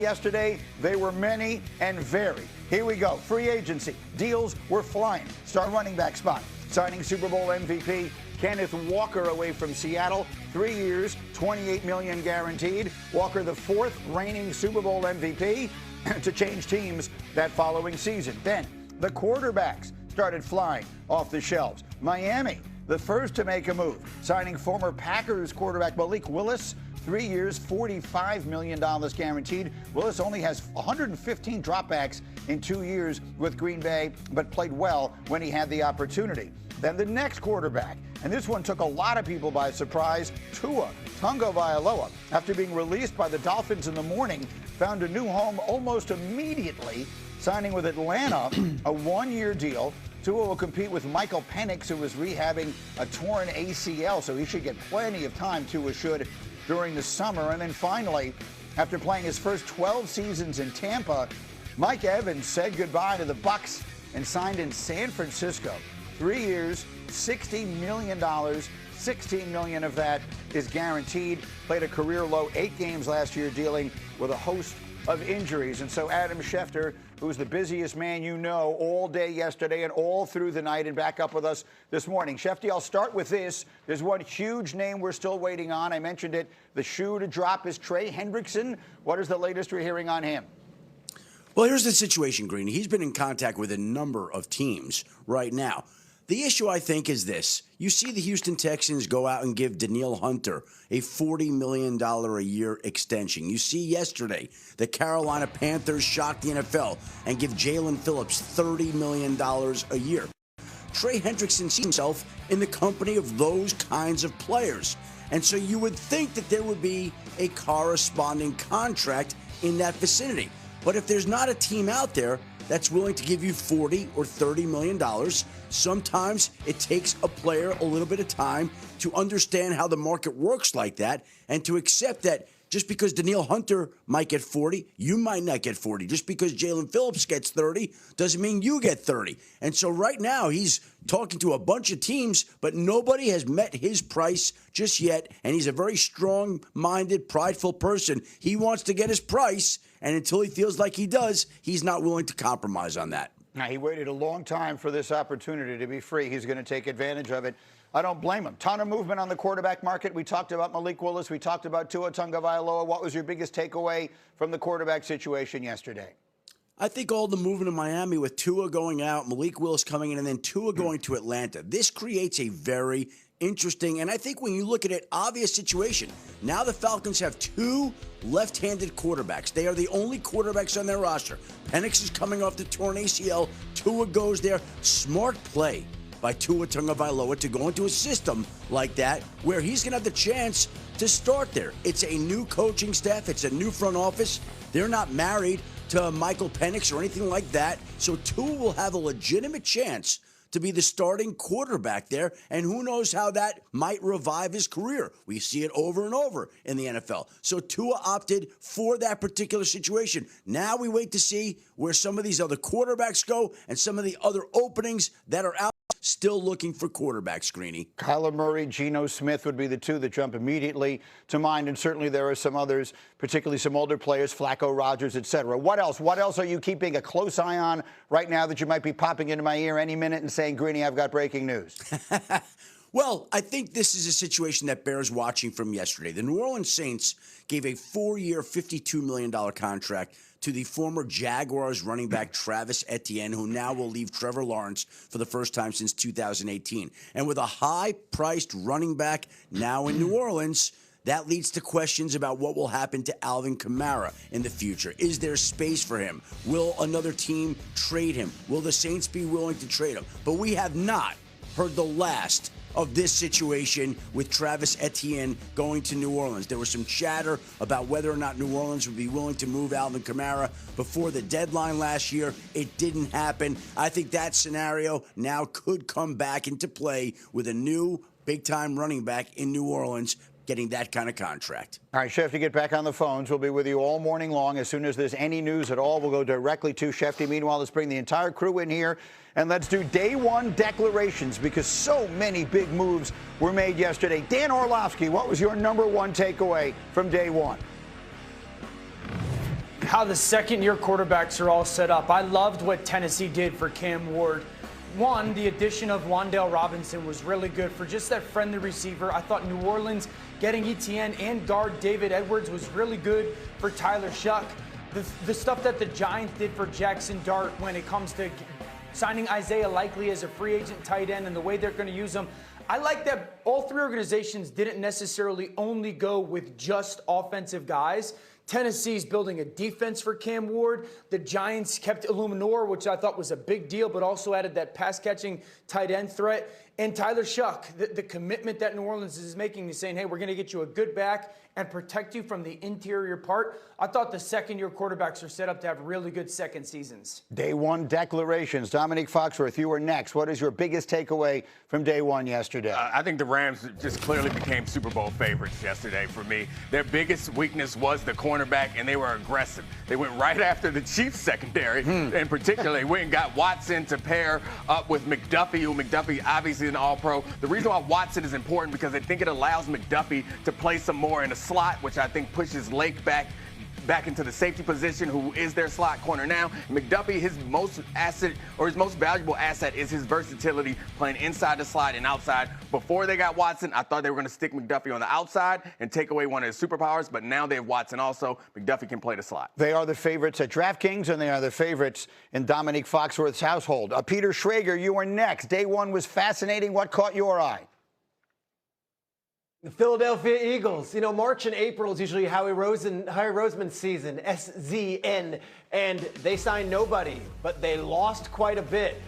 Yesterday, they were many and varied. Here we go. Free agency. Deals were flying. Star running back spot. Signing Super Bowl MVP Kenneth Walker away from Seattle. 3 years, $28 million guaranteed. Walker, the fourth reigning Super Bowl MVP, to change teams that following season. Then the quarterbacks started flying off the shelves. Miami, the first to make a move, signing former Packers quarterback Malik Willis. 3 years, $45 million guaranteed. Willis only has 115 dropbacks in 2 years with Green Bay, but played well when he had the opportunity. Then the next quarterback, and this one took a lot of people by surprise, Tua-Falcons. After being released by the Dolphins in the morning, found a new home almost immediately, signing with Atlanta, a one-year deal. Tua will compete with Michael Penix, who is rehabbing a torn ACL, so he should get plenty of time, Tua should, during the summer. And then finally, after playing his first 12 seasons in Tampa, Mike Evans said goodbye to the Bucs and signed in San Francisco. 3 years, $60 million. $16 million of that is guaranteed. Played a career low 8 games last year, dealing with a host of injuries. And so Adam Schefter, who's the busiest man you know, all day yesterday and all through the night, and back up with us this morning. Schefty, I'll start with this. There's one huge name we're still waiting on. I mentioned it. The shoe to drop is Trey Hendrickson. What is the latest we're hearing on him? Well, here's the situation, Greeny. He's been in contact with a number of teams right now. The issue, I think, is this. You see the Houston Texans go out and give Danielle Hunter a $40 million a year extension. You see yesterday the Carolina Panthers shock the NFL and give Jalen Phillips $30 million a year. Trey Hendrickson sees himself in the company of those kinds of players. And so you would think that there would be a corresponding contract in that vicinity. But if there's not a team out there that's willing to give you $40 or $30 million, sometimes it takes a player a little bit of time to understand how the market works like that and to accept that just because Danielle Hunter might get 40, you might not get 40. Just because Jalen Phillips gets 30 doesn't mean you get 30. And so right now he's talking to a bunch of teams, but nobody has met his price just yet. And he's a very strong-minded, prideful person. He wants to get his price, and until he feels like he does, he's not willing to compromise on that. Now, he waited a long time for this opportunity to be free. He's going to take advantage of it. I don't blame him. Ton of movement on the quarterback market. We talked about Malik Willis. We talked about Tua Tagovailoa. What was your biggest takeaway from the quarterback situation yesterday? I think all the movement in Miami with Tua going out, Malik Willis coming in, and then Tua going to Atlanta. This creates a very interesting, and I think when you look at it, obvious situation. Now the Falcons have 2 left-handed quarterbacks. They are the only quarterbacks on their roster. Penix is coming off the torn ACL. Tua goes there. Smart play by Tua Tagovailoa to go into a system like that where he's going to have the chance to start there. It's a new coaching staff. It's a new front office. They're not married to Michael Penix or anything like that. So Tua will have a legitimate chance to be the starting quarterback there, and who knows how that might revive his career. We see it over and over in the NFL. So Tua opted for that particular situation. Now we wait to see where some of these other quarterbacks go and some of the other openings that are out. Still looking for quarterbacks, Greeny. Kyler Murray, Geno Smith would be the 2 that jump immediately to mind, and certainly there are some others, particularly some older players, Flacco, Rodgers, etc. What else? What else are you keeping a close eye on right now that you might be popping into my ear any minute and saying, Greeny, I've got breaking news? Well, I think this is a situation that bears watching from yesterday. The New Orleans Saints gave a 4-year, $52 million contract to the former Jaguars running back Travis Etienne, who now will leave Trevor Lawrence for the first time since 2018. And with a high-priced running back now in New Orleans, that leads to questions about what will happen to Alvin Kamara in the future. Is there space for him? Will another team trade him? Will the Saints be willing to trade him? But we have not heard the last of this situation with Travis Etienne going to New Orleans. There was some chatter about whether or not New Orleans would be willing to move Alvin Kamara before the deadline last year. It didn't happen. I think that scenario now could come back into play with a new big-time running back in New Orleans getting that kind of contract. All right, Schefter, get back on the phones. We'll be with you all morning long. As soon as there's any news at all, we'll go directly to Schefter. Meanwhile, let's bring the entire crew in here, and let's do day one declarations because so many big moves were made yesterday. Dan Orlovsky, what was your number one takeaway from day one? how the second-year quarterbacks are all set up. I loved what Tennessee did for Cam Ward. One, the addition of Wan'Dale Robinson was really good for just that friendly receiver. I thought New Orleans getting Etienne and guard David Edwards was really good for Tyler Shuck. The stuff that the Giants did for Jackson Dart when it comes to signing Isaiah Likely as a free agent tight end and the way they're going to use him. I like that all three organizations didn't necessarily only go with just offensive guys. Tennessee's building a defense for Cam Ward. The Giants kept Illuminor, which I thought was a big deal, but also added that pass-catching tight end threat. And Tyler Shuck, the commitment that New Orleans is making is saying, hey, we're going to get you a good back and protect you from the interior part. I thought the second-year quarterbacks are set up to have really good second seasons. Day one declarations. Dominique Foxworth, you were next. What is your biggest takeaway from day one yesterday? I think the Rams just clearly became Super Bowl favorites yesterday for me. Their biggest weakness was the cornerback, and they were aggressive. They went right after the Chiefs secondary, and particularly went and got Watson to pair up with McDuffie, who McDuffie obviously an all-pro. The reason why Watson is important because I think it allows McDuffie to play some more in a slot, which I think pushes Lake back into the safety position, who is their slot corner now. McDuffie, his most valuable asset is his versatility playing inside the slot and outside. Before they got Watson, I thought they were going to stick McDuffie on the outside and take away one of his superpowers, but now they have Watson also. McDuffie can play the slot. They are the favorites at DraftKings, and they are the favorites in Dominique Foxworth's household. Peter Schrager, you are next. Day one was fascinating. What caught your eye? The Philadelphia Eagles. You know, March and April is usually Howie Roseman's season, SZN, and they signed nobody, but they lost quite a bit.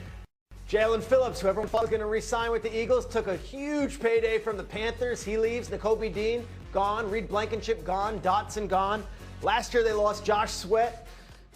Jalen Phillips, who everyone thought was going to re-sign with the Eagles, took a huge payday from the Panthers. He leaves. Nakobe Dean, gone. Reed Blankenship, gone. Dotson, gone. Last year they lost Josh Sweat,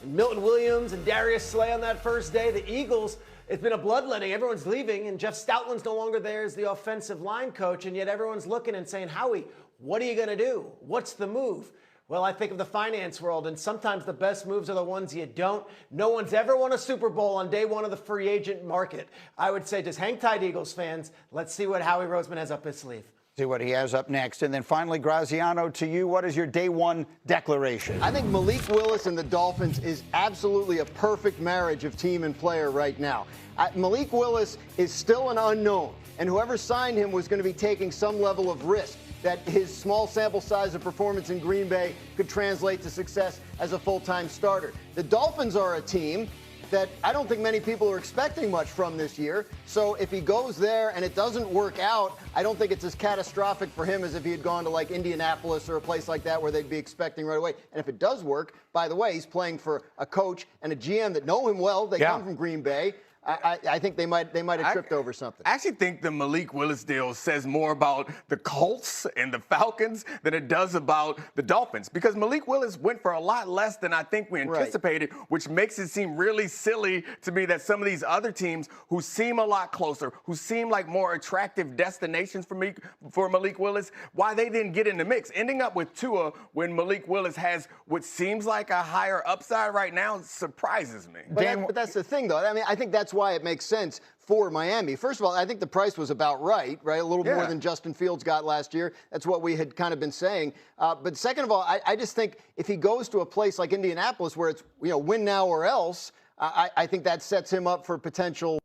and Milton Williams, and Darius Slay on that first day. The Eagles, it's been a bloodletting. Everyone's leaving, and Jeff Stoutland's no longer there as the offensive line coach, and yet everyone's looking and saying, Howie, what are you going to do? What's the move? Well, I think of the finance world, and sometimes the best moves are the ones you don't. No one's ever won a Super Bowl on day one of the free agent market. I would say just hang tight, Eagles fans. Let's see what Howie Roseman has up his sleeve. See what he has up next. And then finally, Graziano, to you, what is your day one declaration? I think Malik Willis and the Dolphins is absolutely a perfect marriage of team and player right now. Malik Willis is still an unknown, and whoever signed him was going to be taking some level of risk that his small sample size of performance in Green Bay could translate to success as a full-time starter. The Dolphins are a team that I don't think many people are expecting much from this year. So if he goes there and it doesn't work out, I don't think it's as catastrophic for him as if he had gone to like Indianapolis or a place like that where they'd be expecting right away. And if it does work, by the way, he's playing for a coach and a GM that know him well. They come from Green Bay. I think they might have tripped over something. I actually think the Malik Willis deal says more about the Colts and the Falcons than it does about the Dolphins, because Malik Willis went for a lot less than I think we anticipated, which makes it seem really silly to me that some of these other teams who seem a lot closer, who seem like more attractive destinations for Malik Willis, why they didn't get in the mix. Ending up with Tua when Malik Willis has what seems like a higher upside right now surprises me. But that's the thing, though. I mean, I think that's why it makes sense for Miami. First of all, I think the price was about right? A little more than Justin Fields got last year. That's what we had kind of been saying. But second of all, I just think if he goes to a place like Indianapolis where it's, win now or else, I think that sets him up for potential,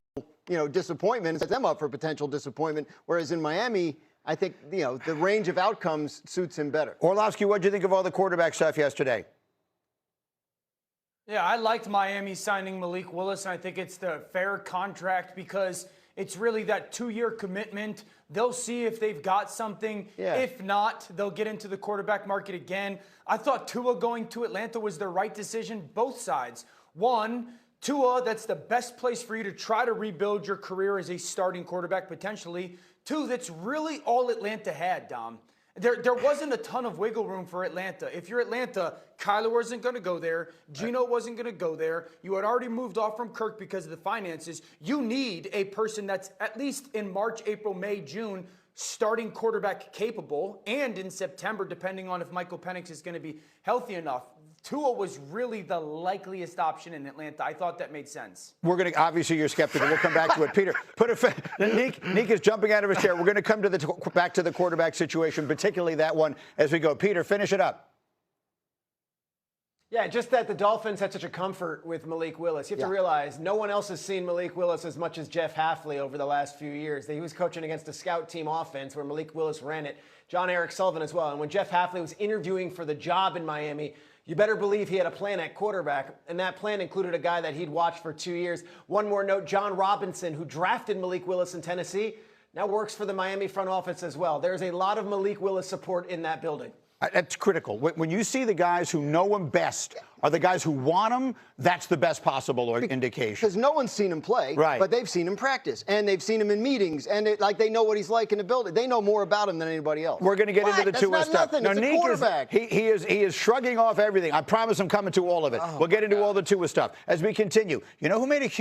disappointment, sets them up for potential disappointment. Whereas in Miami, I think, the range of outcomes suits him better. Orlovsky, what did you think of all the quarterback stuff yesterday? Yeah, I liked Miami signing Malik Willis, and I think it's the fair contract because it's really that 2-year commitment. They'll see if they've got something. Yeah. If not, they'll get into the quarterback market again. I thought Tua going to Atlanta was the right decision, both sides. One, Tua, that's the best place for you to try to rebuild your career as a starting quarterback potentially. Two, that's really all Atlanta had, Dom. There wasn't a ton of wiggle room for Atlanta. If you're Atlanta, Kyler wasn't going to go there. Geno wasn't going to go there. You had already moved off from Kirk because of the finances. You need a person that's at least in March, April, May, June, starting quarterback capable, and in September, depending on if Michael Penix is going to be healthy enough. Tua was really the likeliest option in Atlanta. I thought that made sense. We're going to, obviously you're skeptical. We'll come back to it. Peter, Nick is jumping out of his chair. We're going to come to back to the quarterback situation, particularly that one as we go. Peter, finish it up. Yeah, just that the Dolphins had such a comfort with Malik Willis. You have to realize no one else has seen Malik Willis as much as Jeff Hafley over the last few years. He was coaching against a scout team offense where Malik Willis ran it. John Eric Sullivan as well. And when Jeff Hafley was interviewing for the job in Miami, you better believe he had a plan at quarterback, and that plan included a guy that he'd watched for 2 years. One more note, John Robinson, who drafted Malik Willis in Tennessee, now works for the Miami front office as well. There's a lot of Malik Willis support in that building. That's critical. When you see the guys who know him best are the guys who want him, that's the best possible indication. Because no one's seen him play, but they've seen him practice, and they've seen him in meetings, and they know what he's like in the building. They know more about him than anybody else. We're going to get into the Tua stuff. Nothing. It's a quarterback. He is shrugging off everything. I promise I'm coming to all of it. We'll get into all the Tua stuff as we continue. You know who made a